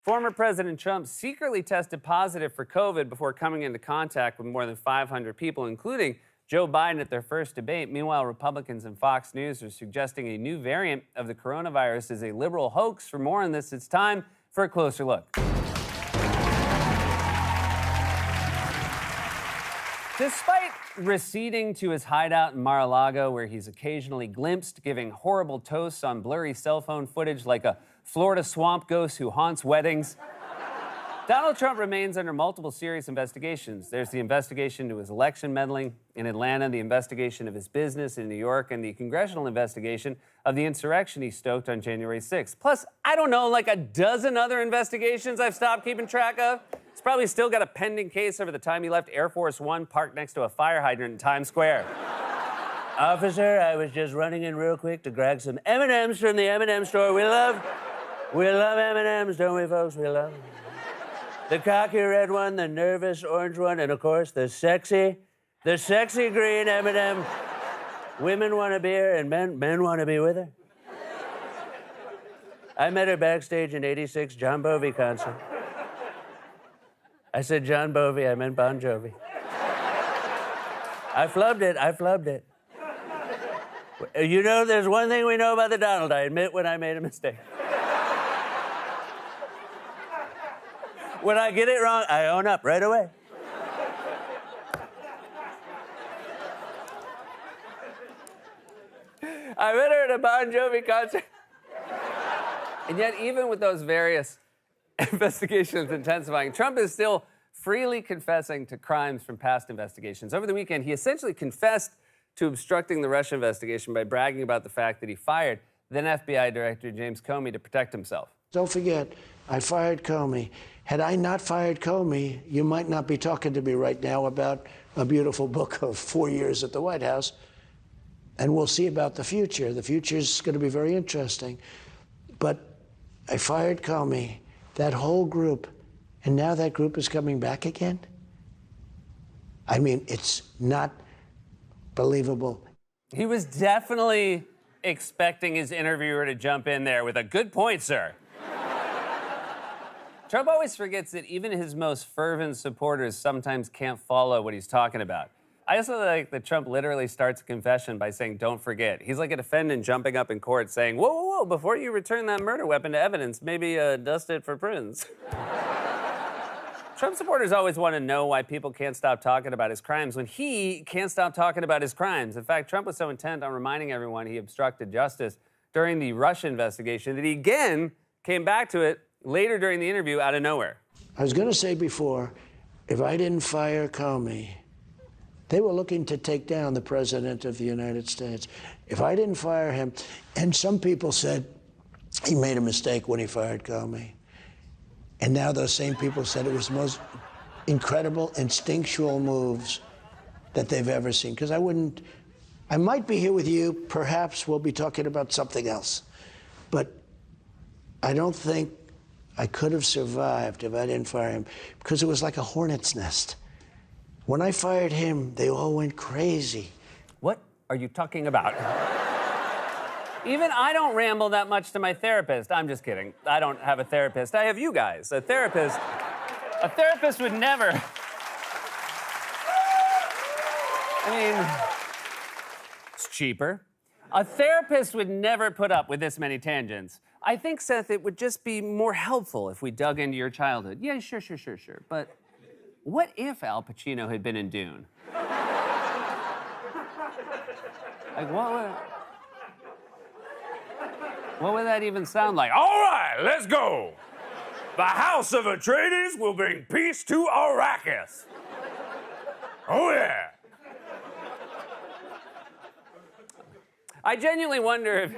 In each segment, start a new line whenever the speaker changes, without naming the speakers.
Former President Trump secretly tested positive for COVID before coming into contact with more than 500 people, including Joe Biden at their first debate. Meanwhile, Republicans and Fox News are suggesting a new variant of the coronavirus is a liberal hoax. For more on this, it's time for a closer look. Despite receding to his hideout in Mar-a-Lago, where he's occasionally glimpsed giving horrible toasts on blurry cell phone footage like a Florida swamp ghost who haunts weddings, Donald Trump remains under multiple serious investigations. There's the investigation into his election meddling in Atlanta, the investigation of his business in New York, and the congressional investigation of the insurrection he stoked on January 6th. Plus, I don't know, like a dozen other investigations I've stopped keeping track of. He's probably still got a pending case over the time he left Air Force One parked next to a fire hydrant in Times Square. Officer, I was just running in real quick to grab some M&Ms from the M&M store. We love M&Ms, don't we, folks? We love them. The cocky red one, the nervous orange one, and of course, the sexy green M&M. Women want a beer and men want to be with her. I met her backstage in '86 John Bovi concert. I said John Bovi, I meant Bon Jovi. I flubbed it. You know, there's one thing we know about the Donald. I admit when I made a mistake. When I get it wrong, I own up right away. I met her at a Bon Jovi concert. And yet, even with those various investigations intensifying, Trump is still freely confessing to crimes from past investigations. Over the weekend, he essentially confessed to obstructing the Russia investigation by bragging about the fact that he fired then FBI Director James Comey to protect himself.
Don't forget, I fired Comey. Had I not fired Comey, you might not be talking to me right now about a beautiful book of 4 years at the White House. And we'll see about the future. The future is going to be very interesting. But I fired Comey, that whole group, and now that group is coming back again? I mean, it's not believable.
He was definitely expecting his interviewer to jump in there with a good point, sir. Trump always forgets that even his most fervent supporters sometimes can't follow what he's talking about. I also like that Trump literally starts a confession by saying, "Don't forget." He's like a defendant jumping up in court saying, whoa, before you return that murder weapon to evidence, maybe dust it for prunes. Trump supporters always want to know why people can't stop talking about his crimes when he can't stop talking about his crimes. In fact, Trump was so intent on reminding everyone he obstructed justice during the Russia investigation that he again came back to it later during the interview out of nowhere.
I was going to say before, if I didn't fire Comey, they were looking to take down the President of the United States. If I didn't fire him, and some people said he made a mistake when he fired Comey. And now those same people said it was the most incredible instinctual moves that they've ever seen. Because I might be here with you, perhaps we'll be talking about something else. But I don't think I could have survived if I didn't fire him, because it was like a hornet's nest. When I fired him, they all went crazy.
What are you talking about? Even I don't ramble that much to my therapist. I'm just kidding. I don't have a therapist. I have you guys. A therapist would never. I mean, it's cheaper. A therapist would never put up with this many tangents. I think, Seth, it would just be more helpful if we dug into your childhood. Yeah, sure. But what if Al Pacino had been in Dune? Like, what would that even sound like? All right, let's go. The House of Atreides will bring peace to Arrakis. Oh, yeah. I genuinely wonder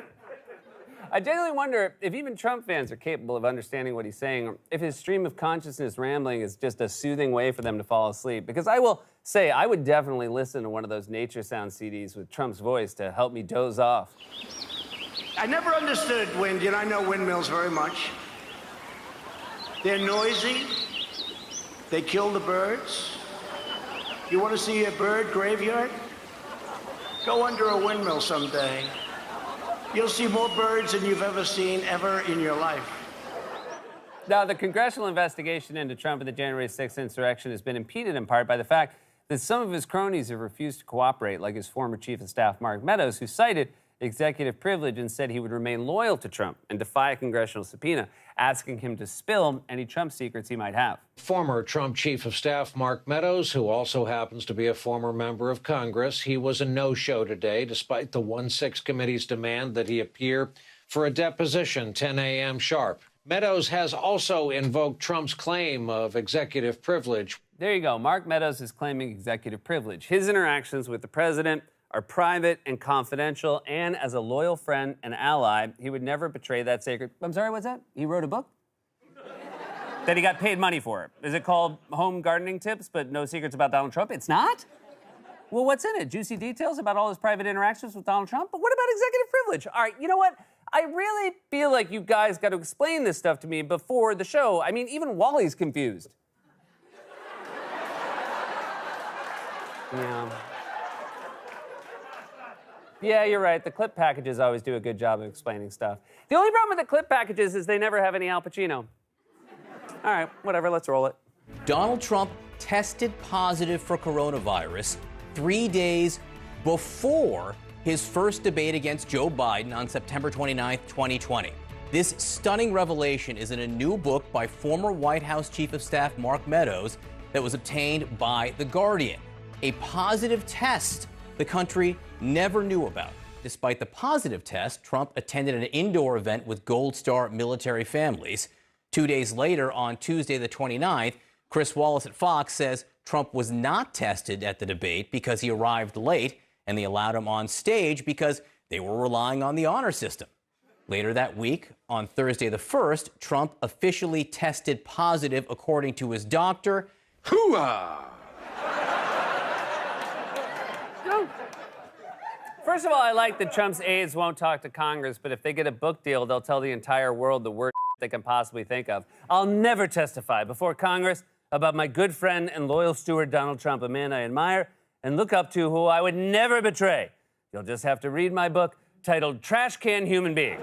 if even Trump fans are capable of understanding what he's saying, or if his stream of consciousness rambling is just a soothing way for them to fall asleep. Because I will say, I would definitely listen to one of those nature sound CDs with Trump's voice to help me doze off.
I never understood wind, and I know windmills very much. They're noisy. They kill the birds. You want to see a bird graveyard? Go under a windmill someday. You'll see more birds than you've ever seen ever in your life.
Now, the congressional investigation into Trump and the January 6th insurrection has been impeded in part by the fact that some of his cronies have refused to cooperate, like his former chief of staff, Mark Meadows, who cited executive privilege and said he would remain loyal to Trump and defy a congressional subpoena, asking him to spill any Trump secrets he might have.
Former Trump chief of staff Mark Meadows, who also happens to be a former member of Congress, he was a no-show today, despite the 1-6 committee's demand that he appear for a deposition 10 a.m. sharp. Meadows has also invoked Trump's claim of executive privilege.
There you go. Mark Meadows is claiming executive privilege. His interactions with the president are private and confidential, and as a loyal friend and ally, he would never betray that sacred... I'm sorry, what's that? He wrote a book? That he got paid money for. Is it called Home Gardening Tips, but no secrets about Donald Trump? It's not? Well, what's in it? Juicy details about all his private interactions with Donald Trump? But what about executive privilege? All right, you know what? I really feel like you guys got to explain this stuff to me before the show. I mean, even Wally's confused. Yeah. Yeah, you're right. The clip packages always do a good job of explaining stuff. The only problem with the clip packages is they never have any Al Pacino. All right, whatever, let's roll it.
Donald Trump tested positive for coronavirus 3 days before his first debate against Joe Biden on September 29th, 2020. This stunning revelation is in a new book by former White House Chief of Staff Mark Meadows that was obtained by The Guardian. A positive test the country never knew about. Despite the positive test, Trump attended an indoor event with Gold Star military families. 2 days later, on Tuesday the 29th, Chris Wallace at Fox says Trump was not tested at the debate because he arrived late, and they allowed him on stage because they were relying on the honor system. Later that week, on Thursday the 1st, Trump officially tested positive according to his doctor.
Hooah!
First of all, I like that Trump's aides won't talk to Congress, but if they get a book deal, they'll tell the entire world the worst they can possibly think of. I'll never testify before Congress about my good friend and loyal steward, Donald Trump, a man I admire and look up to, who I would never betray. You'll just have to read my book titled Trash Can Human Being.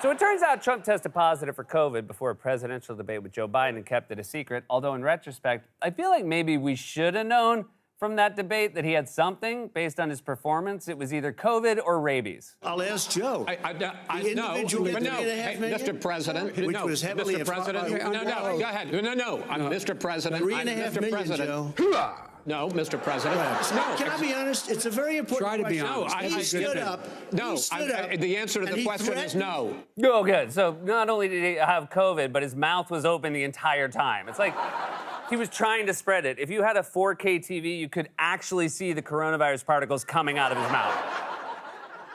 So it turns out Trump tested positive for COVID before a presidential debate with Joe Biden and kept it a secret, although in retrospect, I feel like maybe we should have known from that debate that he had something based on his performance. It was either COVID or rabies.
I'll ask Joe.
The individual
no,
at
no,
3.5
hey,
million?
Mr. President.
Which
no,
was heavily
Mr. President. No, go ahead. No, I'm Mr. President.
3.5
Mr.
million,
President.
Joe.
Hooah! No, Mr. President. No.
Can I be honest? It's a very important
Try to be
question.
honest.
He stood up.
No,
He stood up,
the answer to
and
the
he
question is no.
Oh, good. So not only did he have COVID, but his mouth was open the entire time. It's like he was trying to spread it. If you had a 4K TV, you could actually see the coronavirus particles coming out of his mouth.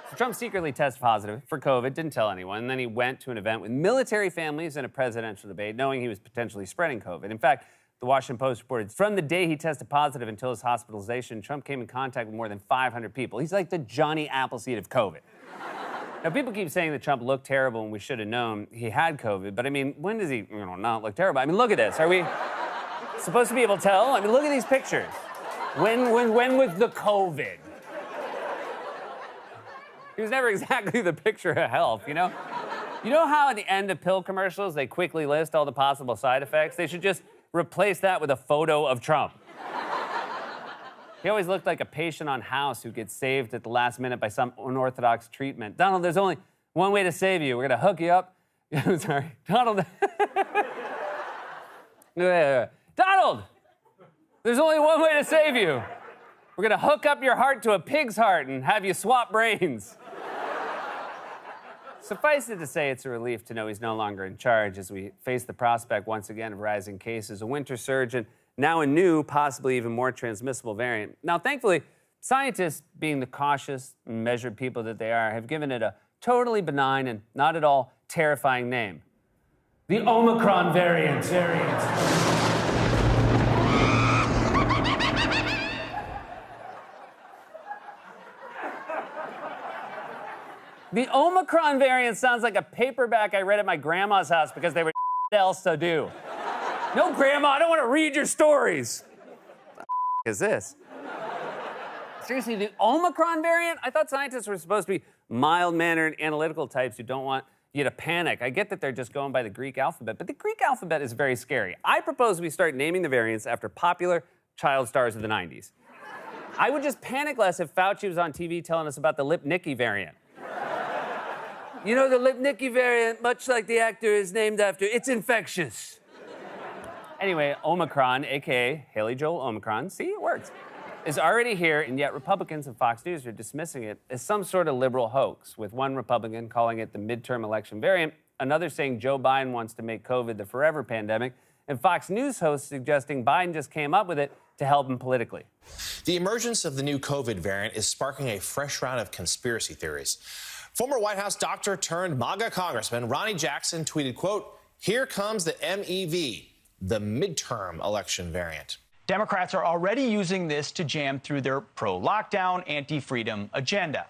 So Trump secretly tested positive for COVID, didn't tell anyone, and then he went to an event with military families in a presidential debate, knowing he was potentially spreading COVID. In fact, the Washington Post reported from the day he tested positive until his hospitalization, Trump came in contact with more than 500 people. He's like the Johnny Appleseed of COVID. Now, people keep saying that Trump looked terrible and we should have known he had COVID, but I mean, when does he, not look terrible? I mean, look at this. Are we supposed to be able to tell? I mean, look at these pictures. When was the COVID? He was never exactly the picture of health, you know? You know how at the end of pill commercials, they quickly list all the possible side effects? They should just replace that with a photo of Trump. He always looked like a patient on House who gets saved at the last minute by some unorthodox treatment. Donald, there's only one way to save you. We're gonna hook you up. I'm sorry, Donald. Donald, there's only one way to save you. We're gonna hook up your heart to a pig's heart and have you swap brains. Suffice it to say, it's a relief to know he's no longer in charge as we face the prospect once again of rising cases, a winter surge, and now a new, possibly even more transmissible variant. Now, thankfully, scientists, being the cautious and measured people that they are, have given it a totally benign and not at all terrifying name. The Omicron variant. The Omicron variant sounds like a paperback I read at my grandma's house because they were else to do. No, Grandma, I don't want to read your stories. What the is this? Seriously, the Omicron variant? I thought scientists were supposed to be mild-mannered, analytical types who don't want you to panic. I get that they're just going by the Greek alphabet, but the Greek alphabet is very scary. I propose we start naming the variants after popular child stars of the 90s. I would just panic less if Fauci was on TV telling us about the Lipnicki variant. You know, the Lipnicki variant, much like the actor is named after, it's infectious. Anyway, Omicron, a.k.a. Haley Joel Omicron, see, it works, is already here, and yet Republicans and Fox News are dismissing it as some sort of liberal hoax, with one Republican calling it the midterm election variant, another saying Joe Biden wants to make COVID the forever pandemic, and Fox News hosts suggesting Biden just came up with it to help him politically.
The emergence of the new COVID variant is sparking a fresh round of conspiracy theories. Former White House doctor turned MAGA congressman Ronnie Jackson tweeted, quote, "Here comes the MEV, the midterm election variant."
Democrats are already using this to jam through their pro-lockdown, anti-freedom agenda.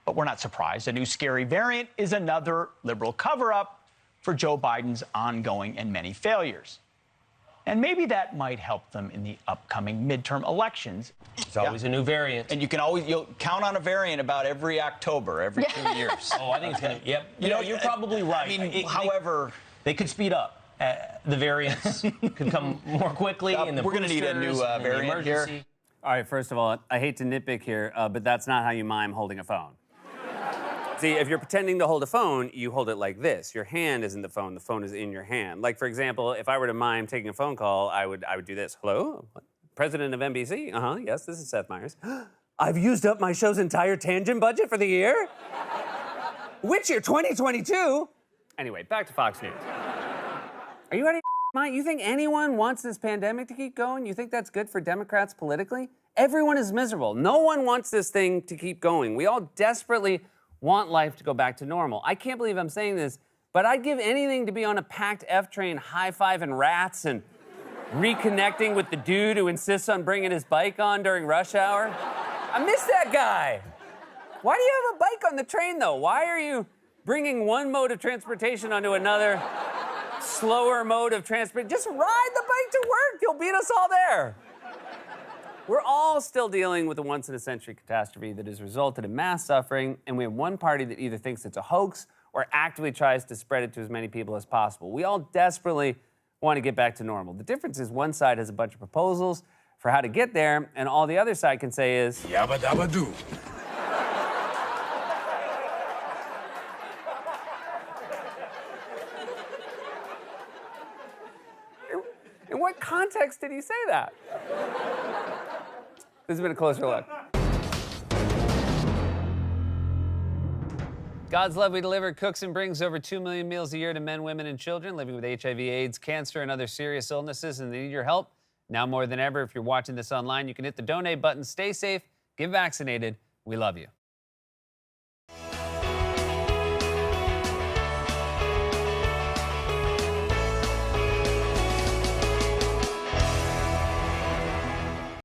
But we're not surprised. A new scary variant is another liberal cover-up for Joe Biden's ongoing and many failures. And maybe that might help them in the upcoming midterm elections.
There's always a new variant.
And you'll count on a variant about every October, every 2 years.
Oh, I think it's going to, yep. You know, you're probably right.
I mean, however...
They could speed up. The variants could come more quickly.
We're going to need a new variant here.
All right, first of all, I hate to nitpick here, but that's not how you mime holding a phone. See, if you're pretending to hold a phone, you hold it like this. Your hand is in the phone is in your hand. Like, for example, if I were to mime taking a phone call, I would do this. Hello? President of NBC? Yes, this is Seth Meyers. I've used up my show's entire tangent budget for the year? Which year, 2022? Anyway, back to Fox News. Are you out of your mind? You think anyone wants this pandemic to keep going? You think that's good for Democrats politically? Everyone is miserable. No one wants this thing to keep going. We all desperately want life to go back to normal. I can't believe I'm saying this, but I'd give anything to be on a packed F train high-fiving rats and reconnecting with the dude who insists on bringing his bike on during rush hour. I miss that guy. Why do you have a bike on the train, though? Why are you bringing one mode of transportation onto another slower mode of transport? Just ride the bike to work. You'll beat us all there. We're all still dealing with a once-in-a-century catastrophe that has resulted in mass suffering, and we have one party that either thinks it's a hoax or actively tries to spread it to as many people as possible. We all desperately want to get back to normal. The difference is one side has a bunch of proposals for how to get there, and all the other side can say is,
yabba dabba doo.
In what context did he say that? This has been a closer look. God's Love We Deliver cooks and brings over 2 million meals a year to men, women, and children living with HIV, AIDS, cancer, and other serious illnesses, and they need your help. Now more than ever, if you're watching this online, you can hit the donate button. Stay safe, get vaccinated. We love you.